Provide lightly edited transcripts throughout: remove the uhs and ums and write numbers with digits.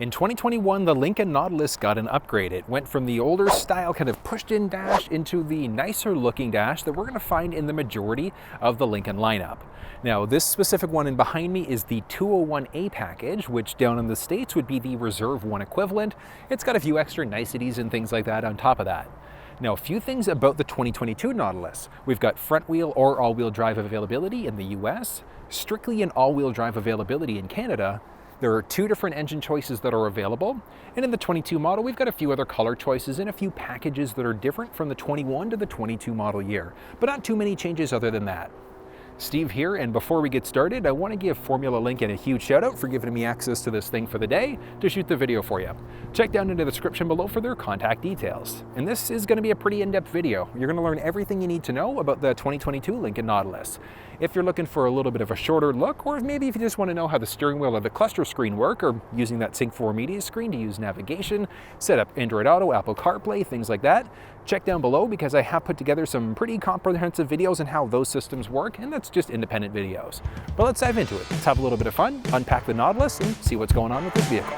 In 2021, the Lincoln Nautilus got an upgrade. It went from the older style kind of pushed-in dash into the nicer looking dash that we're going to find in the majority of the Lincoln lineup. Now, this specific one in behind me is the 201A package, which down in the States would be the Reserve 1 equivalent. It's got a few extra niceties and things like that on top of that. Now, a few things about the 2022 Nautilus. We've got front wheel or all-wheel drive availability in the US, strictly an all-wheel drive availability in Canada. There are 2 different engine choices that are available, and in the 22 model we've got a few other color choices and a few packages that are different from the 21 to the 22 model year, but not too many changes other than that. Steve here, and before we get started, I want to give Formula Lincoln a huge shout out for giving me access to this thing for the day to shoot the video for you. Check down in the description below for their contact details. And this is going to be a pretty in-depth video. You're going to learn everything you need to know about the 2022 Lincoln Nautilus. If you're looking for a little bit of a shorter look, or maybe if you just want to know how the steering wheel or the cluster screen work, or using that Sync 4 media screen to use navigation, set up Android Auto, Apple CarPlay, things like that, check down below because I have put together some pretty comprehensive videos on how those systems work, and that's just independent videos. But let's dive into it. Let's have a little bit of fun, unpack the Nautilus, and see what's going on with this vehicle.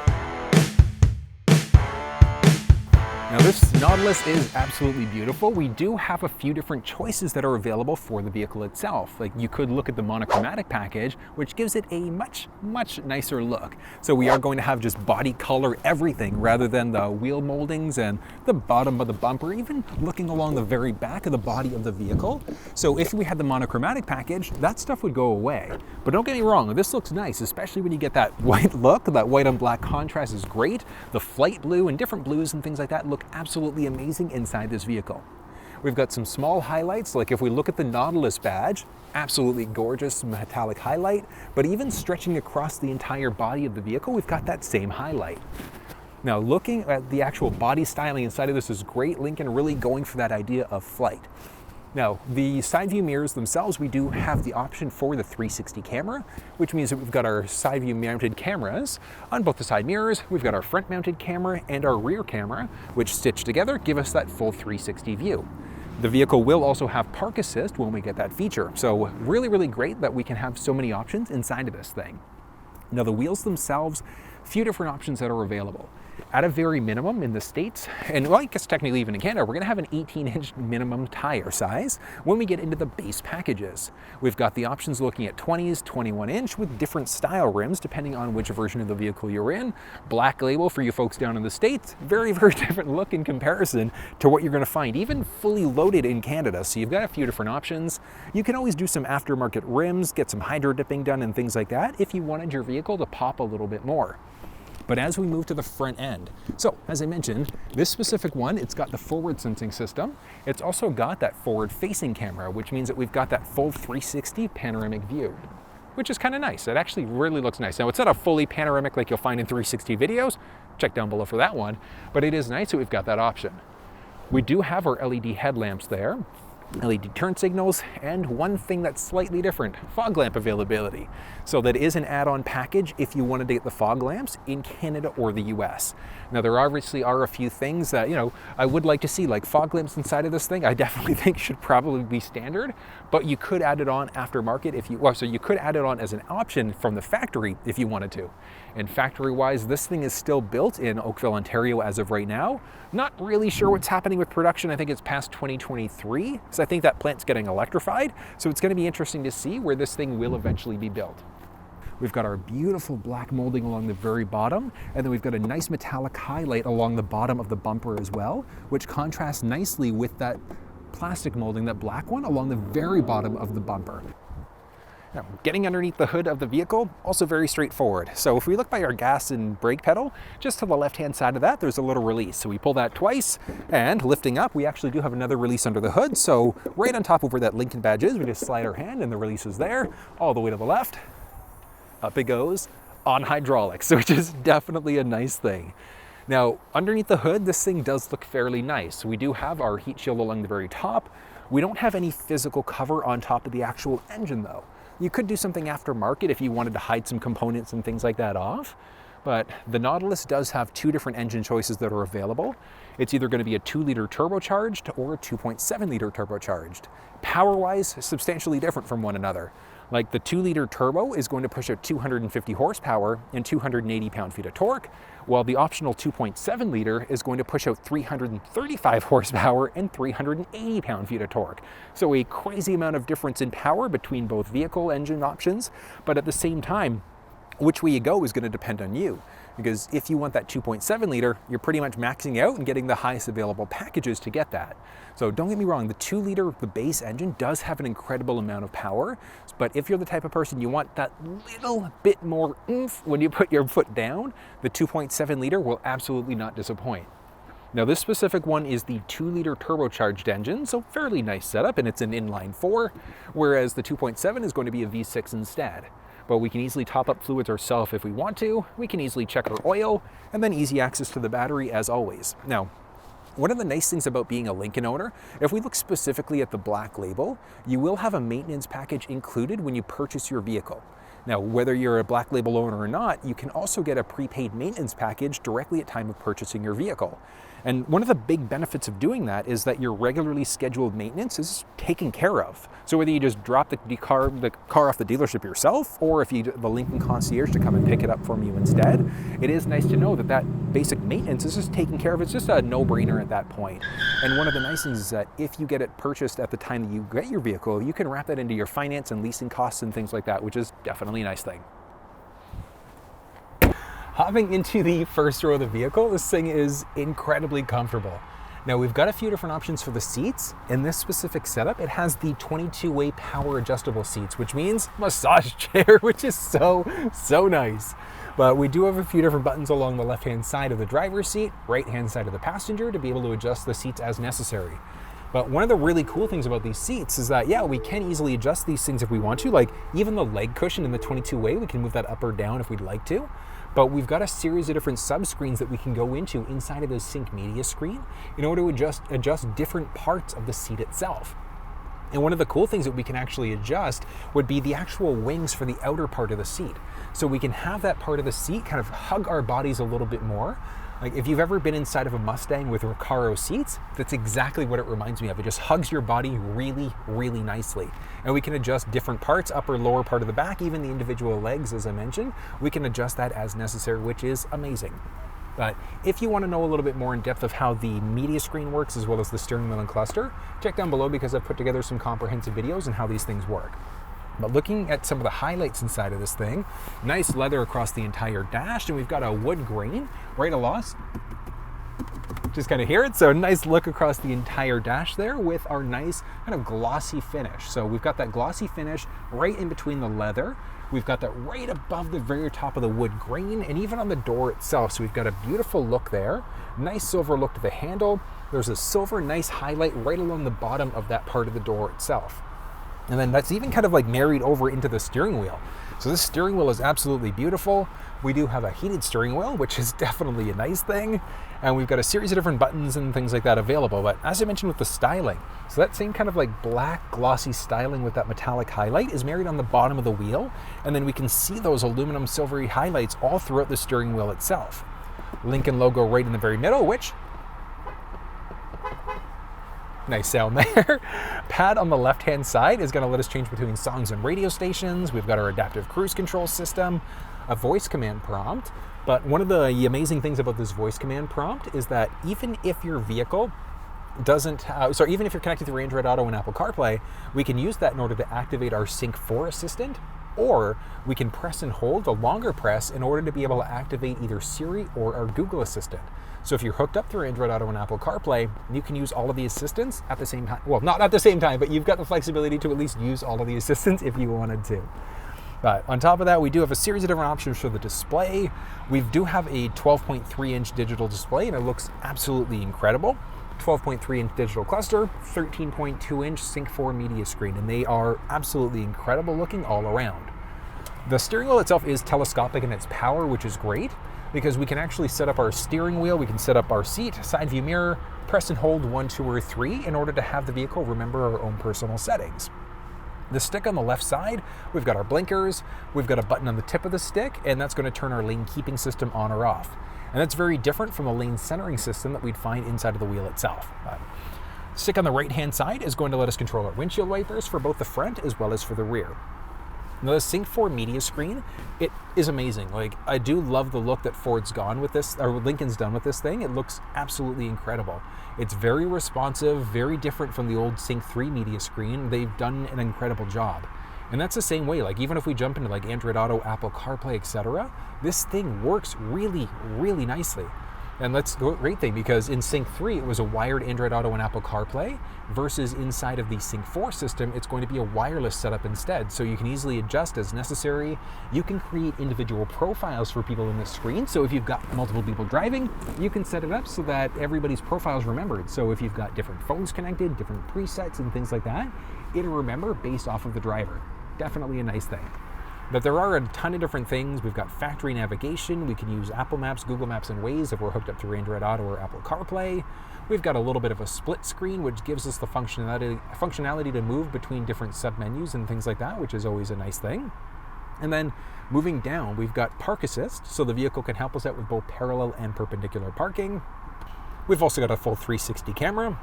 Now, this Nautilus is absolutely beautiful. We do have a few different choices that are available for the vehicle itself. Like, you could look at the monochromatic package, which gives it a much nicer look. So we are going to have just body color everything rather than the wheel moldings and the bottom of the bumper, even looking along the very back of the body of the vehicle. So if we had the monochromatic package, that stuff would go away. But don't get me wrong, this looks nice, especially when you get that white look. That white on black contrast is great. The flight blue and different blues and things like that look absolutely amazing inside this vehicle. We've got some small highlights, like if we look at the Nautilus badge, absolutely gorgeous metallic highlight, but even stretching across the entire body of the vehicle, we've got that same highlight. Now, looking at the actual body styling inside of this is great. Lincoln really going for that idea of flight. Now, the side view mirrors themselves, we do have the option for the 360 camera, which means that we've got our side view mounted cameras on both the side mirrors. We've got our front mounted camera and our rear camera, which stitched together give us that full 360 view. The vehicle will also have park assist when we get that feature. So really great that we can have so many options inside of this thing. Now, the wheels themselves, a few different options that are available. At a very minimum in the States, and well, I guess technically even in Canada, we're going to have an 18-inch minimum tire size when we get into the base packages. We've got the options looking at 20s, 21-inch with different style rims depending on which version of the vehicle you're in. Black label for you folks down in the States, very different look in comparison to what you're going to find even fully loaded in Canada. So you've got a few different options. You can always do some aftermarket rims, get some hydro dipping done and things like that if you wanted your vehicle to pop a little bit more. But as we move to the front end, so as I mentioned, this specific one, it's got the forward sensing system. It's also got that forward facing camera, which means that we've got that full 360 panoramic view, which is kind of nice. It actually really looks nice. Now, it's not a fully panoramic like you'll find in 360 videos. Check down below for that one, but it is nice that we've got that option. We do have our LED headlamps there, LED turn signals, and one thing that's slightly different, fog lamp availability. So that is an add-on package if you wanted to get the fog lamps in Canada or the US. Now, there obviously are a few things that, I would like to see, like fog lamps inside of this thing. I definitely think should probably be standard, but you could add it on aftermarket if you, so you could add it on as an option from the factory if you wanted to. And factory-wise, this thing is still built in Oakville, Ontario as of right now. Not really sure what's happening with production. I think it's past 2023, so I think that plant's getting electrified. So it's going to be interesting to see where this thing will eventually be built. We've got our beautiful black molding along the very bottom, and then we've got a nice metallic highlight along the bottom of the bumper as well, which contrasts nicely with that plastic molding, that black one, along the very bottom of the bumper. Now, getting underneath the hood of the vehicle, also very straightforward. So if we look by our gas and brake pedal, just to the left-hand side of that, there's a little release. So we pull that twice, and lifting up, we actually do have another release under the hood. So right on top of where that Lincoln badge is, we just slide our hand, and the release is there, all the way to the left. Up it goes on hydraulics, which is definitely a nice thing. Now, underneath the hood, this thing does look fairly nice. We do have our heat shield along the very top. We don't have any physical cover on top of the actual engine, though. You could do something aftermarket if you wanted to hide some components and things like that off, but the Nautilus does have 2 different engine choices that are available. It's either going to be a 2-liter turbocharged or a 2.7-liter turbocharged. Power-wise, substantially different from one another. Like the 2-liter turbo is going to push out 250 horsepower and 280 pound-feet of torque, while the optional 2.7 liter is going to push out 335 horsepower and 380 pound-feet of torque. So a crazy amount of difference in power between both vehicle engine options, but at the same time, which way you go is going to depend on you. Because if you want that 2.7 liter, you're pretty much maxing out and getting the highest available packages to get that. So don't get me wrong, the 2-liter, the base engine does have an incredible amount of power, but if you're the type of person you want that little bit more oomph when you put your foot down, the 2.7 liter will absolutely not disappoint. Now this specific one is the 2-liter turbocharged engine, so fairly nice setup, and it's an inline 4, whereas the 2.7 is going to be a V6 instead. But we can easily top up fluids ourselves if we want to, we can easily check our oil, and then easy access to the battery as always. Now, one of the nice things about being a Lincoln owner, if we look specifically at the black label, you will have a maintenance package included when you purchase your vehicle. Now, whether you're a black label owner or not, you can also get a prepaid maintenance package directly at time of purchasing your vehicle. And one of the big benefits of doing that is that your regularly scheduled maintenance is taken care of. So whether you just drop the car off the dealership yourself, or if you the Lincoln concierge to come and pick it up from you instead, it is nice to know that that basic maintenance is just taken care of. It's just a no-brainer at that point. And one of the nice things is that if you get it purchased at the time that you get your vehicle, you can wrap that into your finance and leasing costs and things like that, which is definitely a nice thing. Hopping into the first row of the vehicle, this thing is incredibly comfortable. Now we've got a few different options for the seats. In this specific setup, it has the 22-way power adjustable seats, which means massage chair, which is so nice. But we do have a few different buttons along the left-hand side of the driver's seat, right-hand side of the passenger to be able to adjust the seats as necessary. But one of the really cool things about these seats is that, yeah, we can easily adjust these things if we want to. Like even the leg cushion in the 22-way, we can move that up or down if we'd like to. But we've got a series of different sub-screens that we can go into inside of the sync media screen in order to adjust different parts of the seat itself. And one of the cool things that we can actually adjust would be the actual wings for the outer part of the seat. So we can have that part of the seat kind of hug our bodies a little bit more. Like if you've ever been inside of a Mustang with Recaro seats, that's exactly what it reminds me of. It just hugs your body really, really nicely. And we can adjust different parts, upper, lower part of the back, even the individual legs, as I mentioned. We can adjust that as necessary, which is amazing. But if you want to know a little bit more in depth of how the media screen works, as well as the steering wheel and cluster, check down below because I've put together some comprehensive videos on how these things work. But looking at some of the highlights inside of this thing, nice leather across the entire dash, and we've got a wood grain right along. Just kind of hear it. So nice look across the entire dash there with our nice kind of glossy finish. So we've got that glossy finish right in between the leather. We've got that right above the very top of the wood grain and even on the door itself. So we've got a beautiful look there. Nice silver look to the handle. There's a silver nice highlight right along the bottom of that part of the door itself. And then that's even kind of like married over into the steering wheel. So this steering wheel is absolutely beautiful. We do have a heated steering wheel, which is definitely a nice thing. And we've got a series of different buttons and things like that available. But as I mentioned with the styling, so that same kind of like black glossy styling with that metallic highlight is married on the bottom of the wheel. And then we can see those aluminum silvery highlights all throughout the steering wheel itself. Lincoln logo right in the very middle, which nice sound there. Pad on the left-hand side is going to let us change between songs and radio stations. We've got our adaptive cruise control system, a voice command prompt. But one of the amazing things about this voice command prompt is that even if your vehicle doesn't, even if you're connected through Android Auto and Apple CarPlay, we can use that in order to activate our Sync 4 assistant, or we can press and hold the longer press in order to be able to activate either Siri or our Google Assistant. So if you're hooked up through Android Auto and Apple CarPlay, you can use all of the assistants at the same time. Well, not at the same time, but you've got the flexibility to at least use all of the assistants if you wanted to. But on top of that, we do have a series of different options for the display. We do have a 12.3-inch digital display, and it looks absolutely incredible. 12.3-inch digital cluster, 13.2-inch Sync 4 media screen, and they are absolutely incredible looking all around. The steering wheel itself is telescopic in its power, which is great, because we can actually set up our steering wheel, we can set up our seat, side view mirror, press and hold 1, 2, or 3 in order to have the vehicle remember our own personal settings. The stick on the left side, we've got our blinkers, we've got a button on the tip of the stick, and that's going to turn our lane keeping system on or off. And that's very different from the lane centering system that we'd find inside of the wheel itself. Stick on the right-hand side is going to let us control our windshield wipers for both the front as well as for the rear. Now the Sync 4 media screen, it is amazing. Like, I do love the look that Ford's gone with this, or Lincoln's done with this thing. It looks absolutely incredible. It's very responsive, very different from the old Sync 3 media screen. They've done an incredible job. And that's the same way, like even if we jump into like Android Auto, Apple CarPlay, etc., this thing works really, really nicely. And that's a great thing, because in Sync 3, it was a wired Android Auto and Apple CarPlay, versus inside of the Sync 4 system, it's going to be a wireless setup instead. So you can easily adjust as necessary. You can create individual profiles for people in this screen. So if you've got multiple people driving, you can set it up so that everybody's profile is remembered. So if you've got different phones connected, different presets and things like that, it'll remember based off of the driver. Definitely a nice thing. But there are a ton of different things. We've got factory navigation. We can use Apple Maps, Google Maps, and Waze if we're hooked up through Android Auto or Apple CarPlay. We've got a little bit of a split screen, which gives us the functionality to move between different submenus and things like that, which is always a nice thing. And then moving down, we've got Park Assist, so the vehicle can help us out with both parallel and perpendicular parking. We've also got a full 360 camera.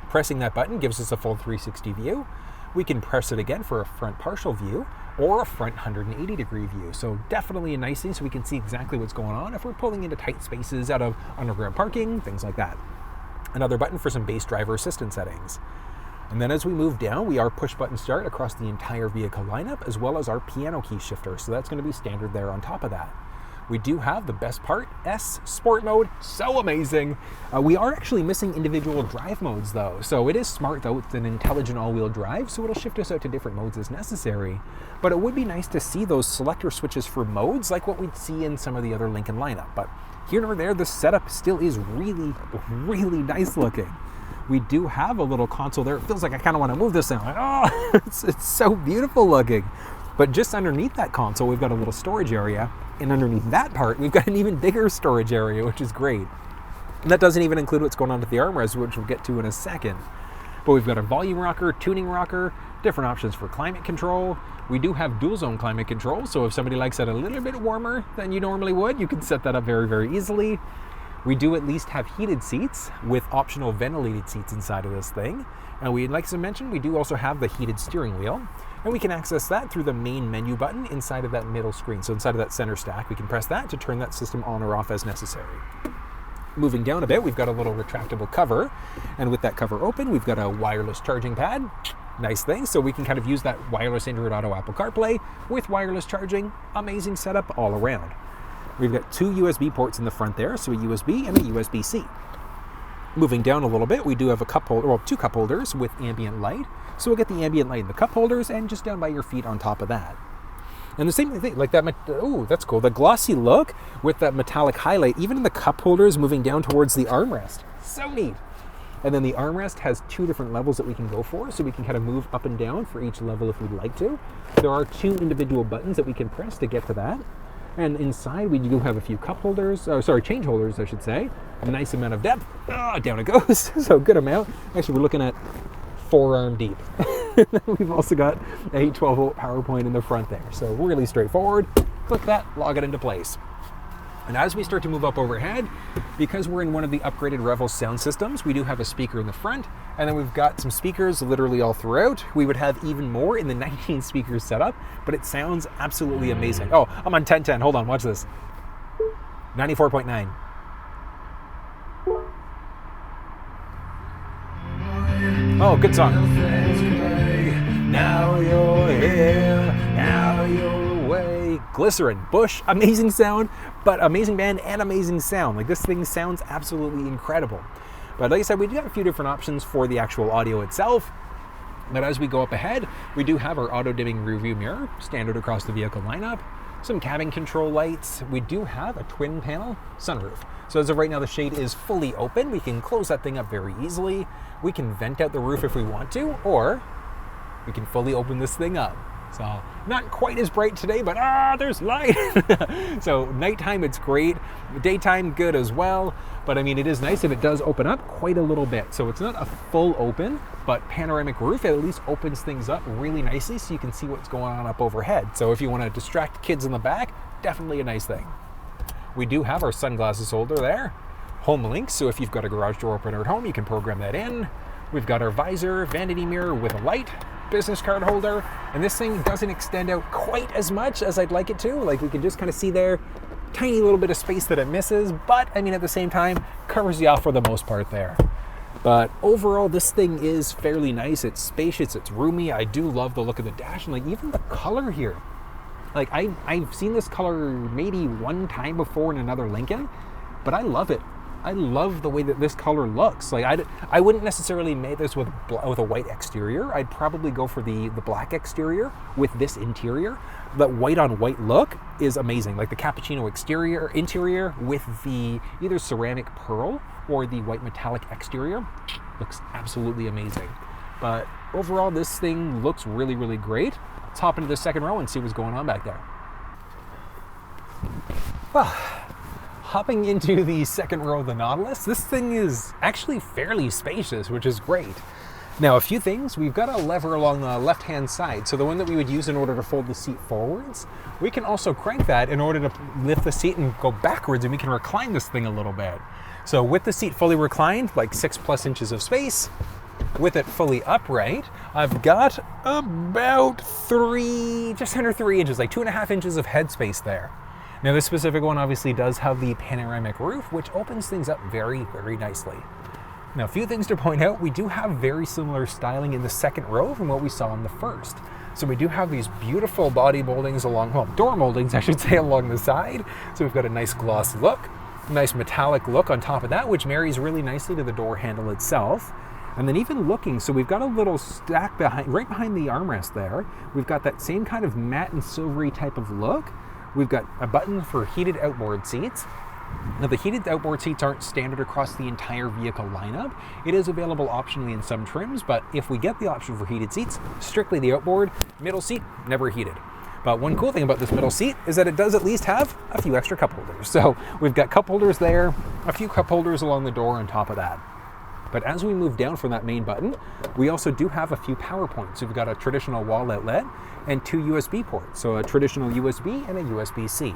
Pressing that button gives us a full 360 view. We can press it again for a front partial view or a front 180-degree view. So definitely a nice thing, so we can see exactly what's going on if we're pulling into tight spaces out of underground parking, things like that. Another button for some base driver assistance settings. And then as we move down, we are push button start across the entire vehicle lineup, as well as our piano key shifter. So that's going to be standard there on top of that. We do have the best part, S Sport Mode, so amazing. We are actually missing individual drive modes though. So it is smart though, it's an intelligent all-wheel drive, so it'll shift us out to different modes as necessary. But it would be nice to see those selector switches for modes like what we'd see in some of the other Lincoln lineup. But here nor there, the setup still is really, really nice looking. We do have a little console there. It feels like I kind of want to move this now. Like, oh, it's so beautiful looking. But just underneath that console, we've got a little storage area. And underneath that part, we've got an even bigger storage area, which is great. And that doesn't even include what's going on with the armrest, which we'll get to in a second. But we've got a volume rocker, tuning rocker, different options for climate control. We do have dual zone climate control, so if somebody likes it a little bit warmer than you normally would, you can set that up very, very easily. We do at least have heated seats with optional ventilated seats inside of this thing. And like I mentioned, we do also have the heated steering wheel. And we can access that through the main menu button inside of that middle screen. So inside of that center stack, we can press that to turn that system on or off as necessary. Moving down a bit, we've got a little retractable cover. And with that cover open, we've got a wireless charging pad. Nice thing. So we can kind of use that wireless Android Auto Apple CarPlay with wireless charging. Amazing setup all around. We've got two USB ports in the front there, so a USB and a USB-C. Moving down a little bit, we do have two cup holders with ambient light. So we'll get the ambient light in the cup holders and just down by your feet on top of that. And the same thing, like that, oh, that's cool. The glossy look with that metallic highlight, even in the cup holders moving down towards the armrest. So neat. And then the armrest has two different levels that we can go for, so we can kind of move up and down for each level if we'd like to. There are two individual buttons that we can press to get to that. And inside we do have a few cup holders, change holders, I should say. A nice amount of depth. Down it goes. So good amount. Actually, we're looking at forearm deep. We've also got a 12-volt power point in the front there. So really straightforward. Click that, log it into place. And as we start to move up overhead, because we're in one of the upgraded Revel sound systems, we do have a speaker in the front, and then we've got some speakers literally all throughout. We would have even more in the 19 speakers setup, but it sounds absolutely amazing. Oh, I'm on 1010. Hold on, watch this. 94.9. Oh, good song. Now you're here, now you're away. Glycerin, Bush, amazing sound, but amazing band and amazing sound. Like, this thing sounds absolutely incredible. But like I said, we do have a few different options for the actual audio itself. But as we go up ahead, we do have our auto-dimming rearview mirror, standard across the vehicle lineup. Some cabin control lights. We do have a twin panel sunroof. So as of right now, the shade is fully open. We can close that thing up very easily. We can vent out the roof if we want to, or we can fully open this thing up. So not quite as bright today, but there's light. So nighttime, it's great. Daytime, good as well. But I mean, it is nice if it does open up quite a little bit. So it's not a full open, but panoramic roof, it at least opens things up really nicely so you can see what's going on up overhead. So if you want to distract kids in the back, definitely a nice thing. We do have our sunglasses holder there. Home link, so if you've got a garage door opener at home, you can program that in. We've got our visor, vanity mirror with a light. business card holder, and this thing doesn't extend out quite as much as I'd like it to. Like, we can just kind of see there, tiny little bit of space that it misses, but I mean, at the same time, covers you off for the most part there. But overall, this thing is fairly nice. It's spacious, it's roomy. I do love the look of the dash, and like even the color here. Like I've seen this color maybe one time before in another Lincoln, but I love it. I love the way that this color looks. Like I wouldn't necessarily make this with a white exterior. I'd probably go for the black exterior with this interior. That white on white look is amazing. Like the cappuccino interior with the either ceramic pearl or the white metallic exterior looks absolutely amazing. But overall, this thing looks really, really great. Let's hop into the second row and see what's going on back there. Well, hopping into the second row of the Nautilus, this thing is actually fairly spacious, which is great. Now, a few things. We've got a lever along the left-hand side, so the one that we would use in order to fold the seat forwards. We can also crank that in order to lift the seat and go backwards, and we can recline this thing a little bit. So with the seat fully reclined, like 6+ inches of space, with it fully upright, I've got about just under 3 inches, like 2.5 inches of headspace there. Now, this specific one obviously does have the panoramic roof, which opens things up very, very nicely. Now, a few things to point out. We do have very similar styling in the second row from what we saw in the first. So we do have these beautiful body moldings door moldings, I should say, along the side. So we've got a nice gloss look, nice metallic look on top of that, which marries really nicely to the door handle itself. And then even looking, so we've got a little stack right behind the armrest there. We've got that same kind of matte and silvery type of look. We've got a button for heated outboard seats. Now, the heated outboard seats aren't standard across the entire vehicle lineup. It is available optionally in some trims, but if we get the option for heated seats, strictly the outboard, middle seat, never heated. But one cool thing about this middle seat is that it does at least have a few extra cup holders. So we've got cup holders there, a few cup holders along the door on top of that. But as we move down from that main button, we also do have a few power points. We've got a traditional wall outlet and 2 USB ports. So a traditional USB and a USB-C.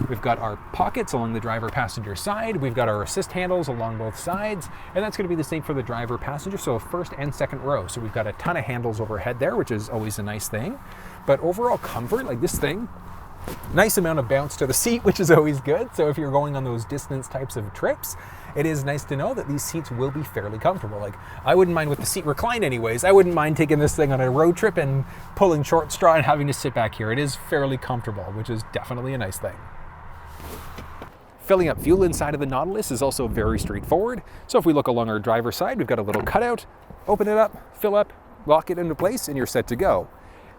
We've got our pockets along the driver passenger side. We've got our assist handles along both sides, and that's going to be the same for the driver passenger, so first and second row. So we've got a ton of handles overhead there, which is always a nice thing. But overall comfort, like this thing, nice amount of bounce to the seat, which is always good. So if you're going on those distance types of trips, it is nice to know that these seats will be fairly comfortable. Like, I wouldn't mind with the seat reclined anyways. I wouldn't mind taking this thing on a road trip and pulling short straw and having to sit back here. It is fairly comfortable, which is definitely a nice thing. Filling up fuel inside of the Nautilus is also very straightforward. So if we look along our driver's side, we've got a little cutout, open it up, fill up, lock it into place, and you're set to go.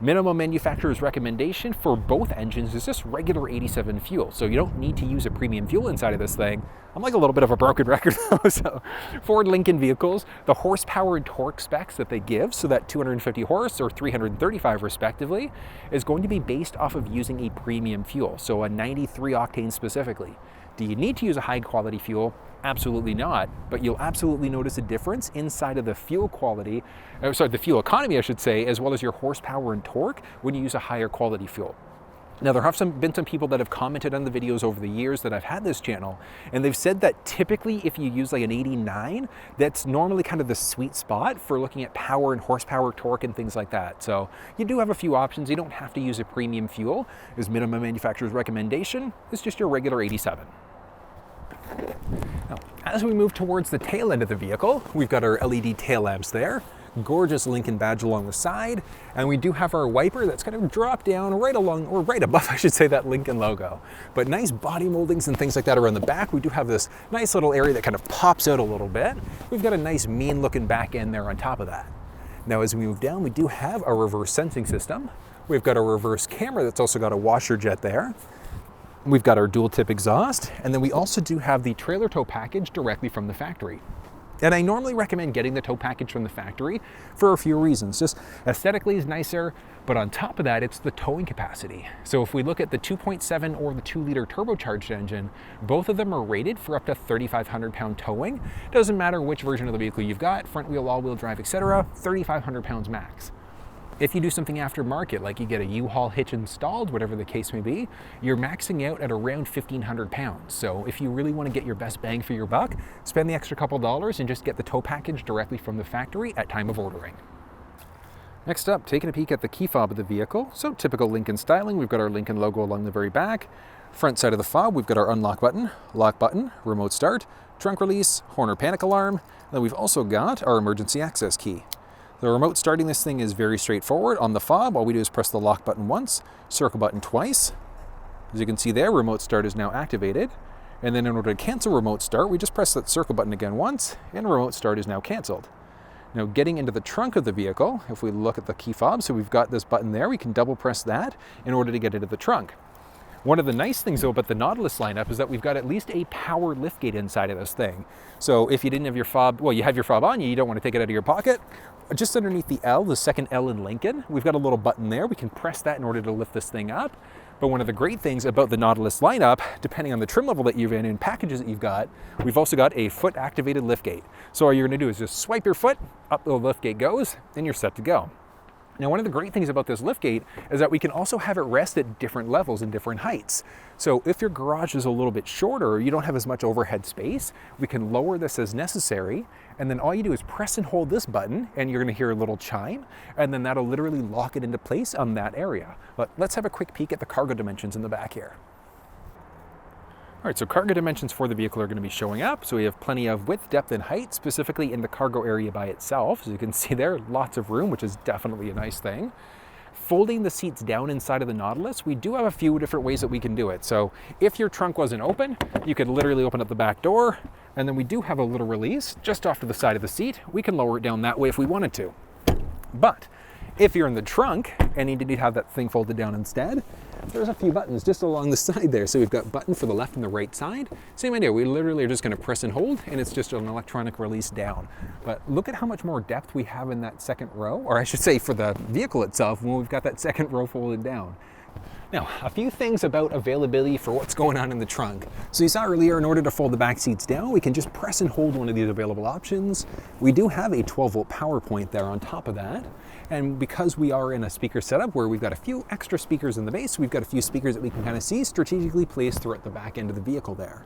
Minimum manufacturer's recommendation for both engines is just regular 87 fuel. So you don't need to use a premium fuel inside of this thing. I'm like a little bit of a broken record though. So Ford Lincoln vehicles, the horsepower and torque specs that they give, so that 250 horse or 335 respectively, is going to be based off of using a premium fuel. So a 93 octane specifically. Do you need to use a high quality fuel? Absolutely not, but you'll absolutely notice a difference inside of the fuel quality, the fuel economy, I should say, as well as your horsepower and torque when you use a higher quality fuel. Now, there have been some people that have commented on the videos over the years that I've had this channel, and they've said that typically if you use like an 89, that's normally kind of the sweet spot for looking at power and horsepower, torque, and things like that. So you do have a few options. You don't have to use a premium fuel. As minimum manufacturer's recommendation, it's just your regular 87. Now, as we move towards the tail end of the vehicle, we've got our LED tail lamps there, gorgeous Lincoln badge along the side, and we do have our wiper that's going to drop down right along, or right above, I should say, that Lincoln logo. But nice body moldings and things like that around the back. We do have this nice little area that kind of pops out a little bit. We've got a nice mean looking back end there on top of that. Now, as we move down, we do have a reverse sensing system. We've got a reverse camera that's also got a washer jet there. We've got our dual tip exhaust, and then we also do have the trailer tow package directly from the factory. And I normally recommend getting the tow package from the factory for a few reasons. Just aesthetically is nicer, but on top of that, it's the towing capacity. So if we look at the 2.7 or the 2-liter turbocharged engine, both of them are rated for up to 3,500 pound towing. Doesn't matter which version of the vehicle you've got, front wheel, all-wheel drive, etc., 3,500 pounds max. If you do something aftermarket, like you get a U-Haul hitch installed, whatever the case may be, you're maxing out at around 1,500 pounds. So if you really want to get your best bang for your buck, spend the extra couple dollars and just get the tow package directly from the factory at time of ordering. Next up, taking a peek at the key fob of the vehicle. So typical Lincoln styling, we've got our Lincoln logo along the very back. Front side of the fob, we've got our unlock button, lock button, remote start, trunk release, horn or panic alarm. Then we've also got our emergency access key. The remote starting this thing is very straightforward. On the fob, all we do is press the lock button once, circle button twice. As you can see there, remote start is now activated. And then in order to cancel remote start, we just press that circle button again once, and remote start is now canceled. Now getting into the trunk of the vehicle, if we look at the key fob, so we've got this button there, we can double press that in order to get into the trunk. One of the nice things though about the Nautilus lineup is that we've got at least a power liftgate inside of this thing. So if you didn't have your fob, well, you have your fob on you don't want to take it out of your pocket, just underneath the L, the second L in Lincoln, we've got a little button there. We can press that in order to lift this thing up. But one of the great things about the Nautilus lineup, depending on the trim level that you're in and packages that you've got, we've also got a foot activated liftgate. So all you're gonna do is just swipe your foot, up the liftgate goes, and you're set to go. Now, one of the great things about this liftgate is that we can also have it rest at different levels and different heights. So if your garage is a little bit shorter, or you don't have as much overhead space, we can lower this as necessary. And then all you do is press and hold this button and you're gonna hear a little chime, and then that'll literally lock it into place on that area. But let's have a quick peek at the cargo dimensions in the back here. All right, so cargo dimensions for the vehicle are going to be showing up. So we have plenty of width, depth, and height, specifically in the cargo area by itself. As you can see there, lots of room, which is definitely a nice thing. Folding the seats down inside of the Nautilus, we do have a few different ways that we can do it. So if your trunk wasn't open, you could literally open up the back door, and then we do have a little release just off to the side of the seat. We can lower it down that way if we wanted to. But if you're in the trunk and need to have that thing folded down instead, there's a few buttons just along the side there. So we've got a button for the left and the right side. Same idea, we literally are just gonna press and hold, and it's just an electronic release down. But look at how much more depth we have in that second row, or I should say for the vehicle itself, when we've got that second row folded down. Now, a few things about availability for what's going on in the trunk. So you saw earlier, in order to fold the back seats down, we can just press and hold one of these available options. We do have a 12-volt power point there on top of that. And because we are in a speaker setup where we've got a few extra speakers in the base, we've got a few speakers that we can kind of see strategically placed throughout the back end of the vehicle there.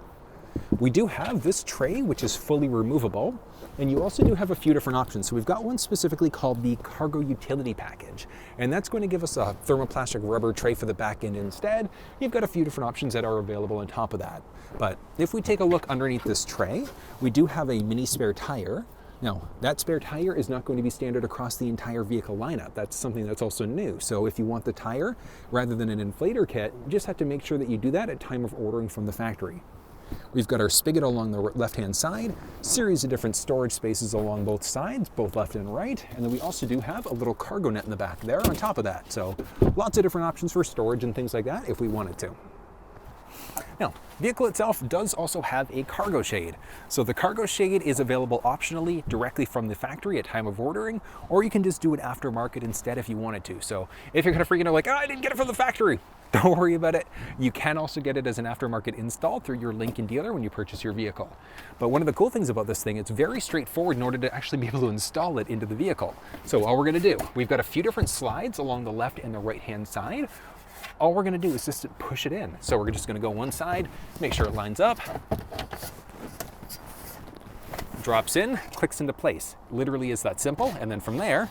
We do have this tray, which is fully removable, and you also do have a few different options. So we've got one specifically called the Cargo Utility Package, and that's going to give us a thermoplastic rubber tray for the back end instead. You've got a few different options that are available on top of that. But if we take a look underneath this tray, we do have a mini spare tire. Now, that spare tire is not going to be standard across the entire vehicle lineup. That's something that's also new. So if you want the tire rather than an inflator kit, you just have to make sure that you do that at time of ordering from the factory. We've got our spigot along the left-hand side, series of different storage spaces along both sides, both left and right, and then we also do have a little cargo net in the back there on top of that. So lots of different options for storage and things like that if we wanted to. Now, the vehicle itself does also have a cargo shade. So the cargo shade is available optionally directly from the factory at time of ordering, or you can just do it aftermarket instead if you wanted to. So if you're kind of freaking out like, oh, I didn't get it from the factory, don't worry about it. You can also get it as an aftermarket install through your Lincoln dealer when you purchase your vehicle. But one of the cool things about this thing, it's very straightforward in order to actually be able to install it into the vehicle. So all we're gonna do, we've got a few different slides along the left and the right-hand side. All we're gonna do is just push it in. So we're just gonna go one side, make sure it lines up, drops in, clicks into place. Literally is that simple. And then from there,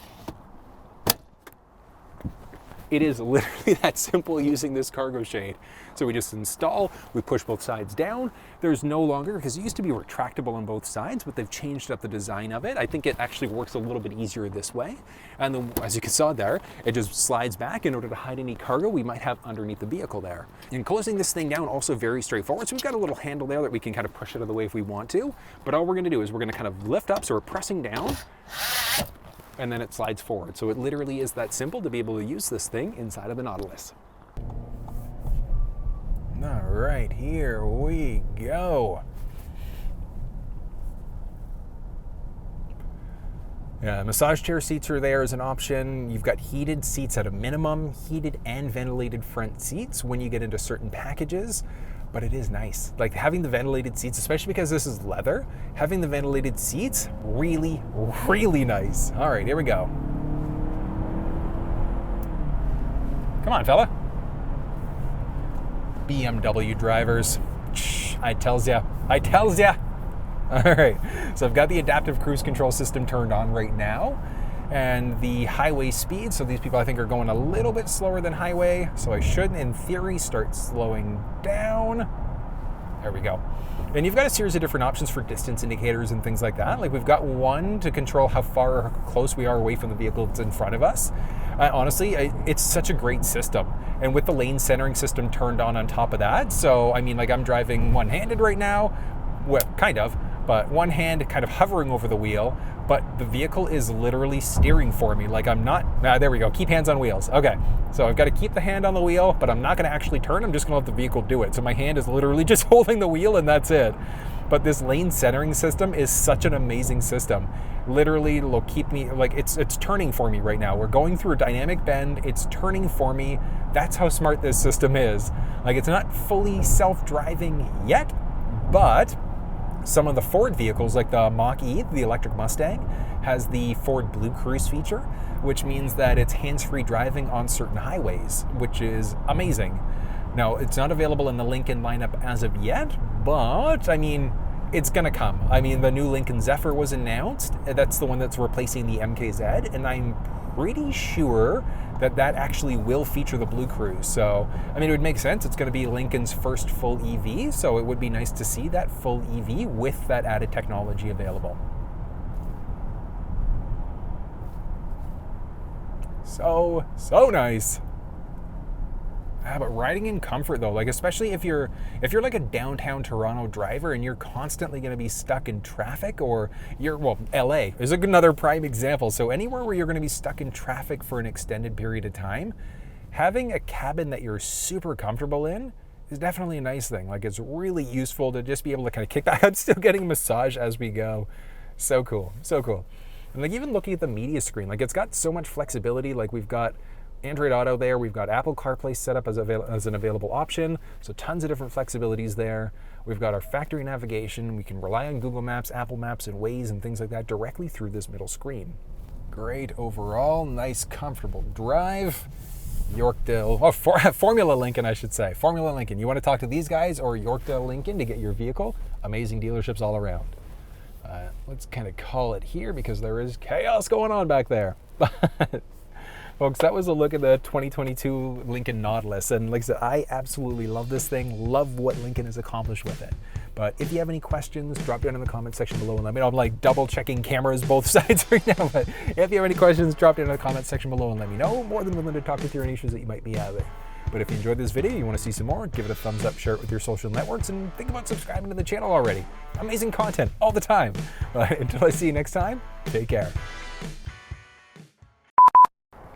it is literally that simple using this cargo shade. So we just install, we push both sides down. There's no longer, because it used to be retractable on both sides, but they've changed up the design of it. I think it actually works a little bit easier this way. And then, as you saw there, it just slides back in order to hide any cargo we might have underneath the vehicle there. And closing this thing down, also very straightforward. So we've got a little handle there that we can kind of push it out of the way if we want to. But all we're gonna do is we're gonna kind of lift up, so we're pressing down, and then it slides forward. So it literally is that simple to be able to use this thing inside of the Nautilus. All right, here we go. Yeah, massage chair seats are there as an option. You've got heated seats at a minimum, heated and ventilated front seats when you get into certain packages. But it is nice. Like having the ventilated seats, especially because this is leather, having the ventilated seats, really, really nice. All right, here we go. Come on, fella. BMW drivers. I tells ya. All right, so I've got the adaptive cruise control system turned on right now. and the highway speed. So these people I think are going a little bit slower than highway. So I should, in theory, start slowing down. There we go. And you've got a series of different options for distance indicators and things like that. Like we've got one to control how far or how close we are away from the vehicle that's in front of us. Honestly, it's such a great system. And with the lane centering system turned on top of that. So, I mean, like I'm driving one-handed right now. Well, kind of, but one hand kind of hovering over the wheel, but the vehicle is literally steering for me. Like I'm not, there we go, keep hands on wheels. Okay, so I've got to keep the hand on the wheel, but I'm not gonna actually turn, I'm just gonna let the vehicle do it. So my hand is literally just holding the wheel and that's it. But this lane centering system is such an amazing system. Literally, it'll keep me, like it's turning for me right now. We're going through a dynamic bend, it's turning for me. That's how smart this system is. Like it's not fully self-driving yet, but some of the Ford vehicles, like the Mach-E, the electric Mustang, has the Ford Blue Cruise feature, which means that it's hands-free driving on certain highways, which is amazing. Now, it's not available in the Lincoln lineup as of yet, but, I mean, it's gonna come. I mean, the new Lincoln Zephyr was announced. That's the one that's replacing the MKZ, and I'm pretty sure that actually will feature the Blue Cruise. So, I mean, it would make sense. It's going to be Lincoln's first full EV, so it would be nice to see that full EV with that added technology available. So nice. But riding in comfort though, like especially if you're like a downtown Toronto driver and you're constantly going to be stuck in traffic, or LA is another prime example. So anywhere where you're going to be stuck in traffic for an extended period of time, having a cabin that you're super comfortable in is definitely a nice thing. Like it's really useful to just be able to kind of kick back. I'm still getting a massage as we go. So cool, so cool. And like even looking at the media screen, like it's got so much flexibility. Like we've got Android Auto there, we've got Apple CarPlay set up as an available option, so tons of different flexibilities there. We've got our factory navigation, we can rely on Google Maps, Apple Maps, and Waze and things like that directly through this middle screen. Great overall, nice comfortable drive. Formula Lincoln, I should say. Formula Lincoln, you want to talk to these guys or Yorkdale Lincoln to get your vehicle? Amazing dealerships all around. Let's kind of call it here because there is chaos going on back there. Folks, that was a look at the 2022 Lincoln Nautilus, and like I said, I absolutely love this thing, love what Lincoln has accomplished with it. But if you have any questions, drop down in the comment section below and let me know. I'm like double checking cameras both sides right now, but if you have any questions, drop down in the comment section below and let me know. More than willing to talk with you on issues that you might be having. But if you enjoyed this video, you want to see some more, give it a thumbs up, share it with your social networks, and think about subscribing to the channel already. Amazing content all the time. Until I see you next time, take care.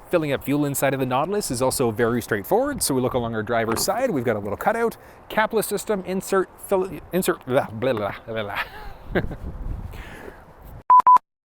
Filling up fuel inside of the Nautilus is also very straightforward. So we look along our driver's side, we've got a little cutout, capless system, insert, blah, blah, blah, blah.